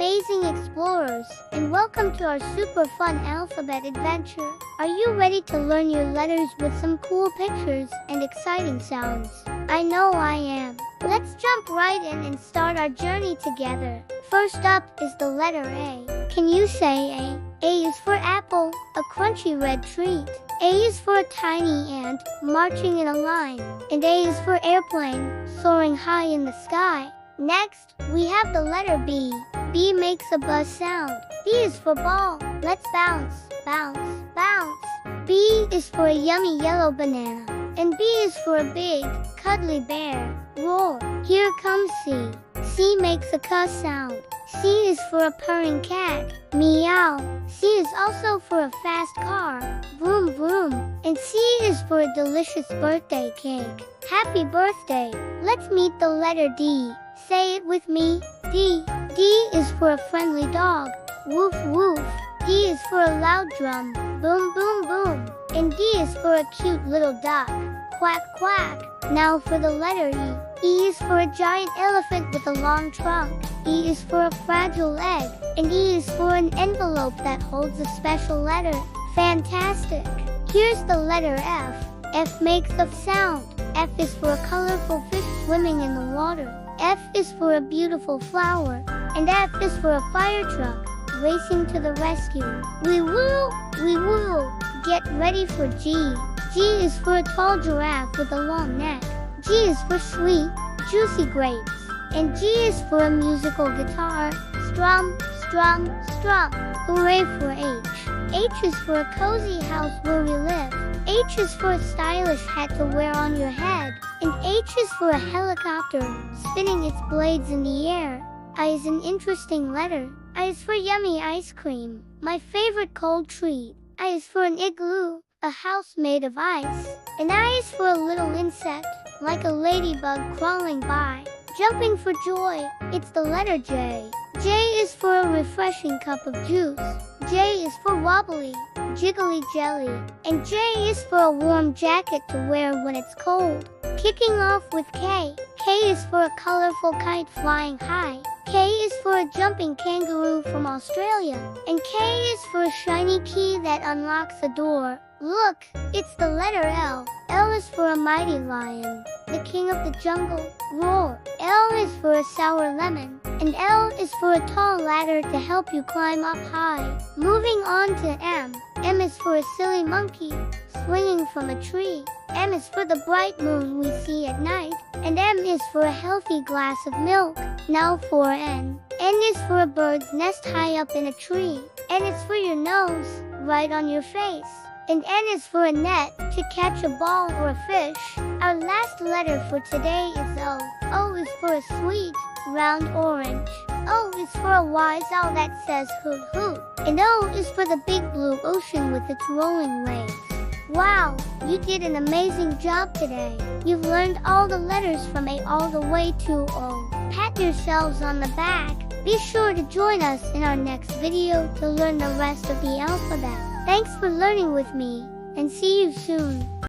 amazing explorers, and welcome to our super fun alphabet adventure. Are you ready to learn your letters with some cool pictures and exciting sounds? I know I am. Let's jump right in and start our journey together. First up is the letter A. Can you say A? A is for apple, a crunchy red treat. A is for a tiny ant marching in a line. And A is for airplane, soaring high in the sky. Next, we have the letter B. B makes a buzz sound. B is for ball. Let's bounce, bounce, bounce. B is for a yummy yellow banana. And B is for a big, cuddly bear. Roar. Here comes C. C makes a cuss sound. C is for a purring cat. Meow. C is also for a fast car. Vroom vroom. And C is for a delicious birthday cake. Happy birthday. Let's meet the letter D. Say it with me. D. D is for a friendly dog. Woof woof. D is for a loud drum. Boom boom boom. And D is for a cute little duck. Quack quack. Now for the letter E. E is for a giant elephant with a long trunk. E is for a fragile egg. And E is for an envelope that holds a special letter. Fantastic. Here's the letter F. F makes a sound. F is for a colorful fish swimming in the water. F is for a beautiful flower. And F is for a fire truck racing to the rescue. We woo, we woo. Get ready for G. G is for a tall giraffe with a long neck. G is for sweet, juicy grapes. And G is for a musical guitar. Strum, strum, strum. Hooray for H. H is for a cozy house where we live. H is for a stylish hat to wear on your head. And H is for a helicopter spinning its blades in the air. I is an interesting letter. I is for yummy ice cream, my favorite cold treat. I is for an igloo, a house made of ice. And I is for a little insect, like a ladybug crawling by. Jumping for joy, it's the letter J. J is for a refreshing cup of juice. J is for wobbly, jiggly jelly. And J is for a warm jacket to wear when it's cold. Kicking off with K. K is for a colorful kite flying high. K is for a jumping kangaroo from Australia. And K is for a shiny key that unlocks a door. Look, it's the letter L. L is for a mighty lion, the king of the jungle. Roar. L is for a sour lemon. And L is for a tall ladder to help you climb up high. Moving on to M. M is for a silly monkey swinging from a tree. M is for the bright moon we see at night. And M is for a healthy glass of milk. Now for N. N is for a bird's nest high up in a tree. N is for your nose, right on your face. And N is for a net to catch a ball or a fish. Our last letter for today is O. O is for a sweet, round orange. O is for a wise owl that says hoot hoot. And O is for the big blue ocean with its rolling waves. Wow, you did an amazing job today. You've learned all the letters from A all the way to O. Pat yourselves on the back. Be sure to join us in our next video to learn the rest of the alphabet. Thanks for learning with me, and see you soon.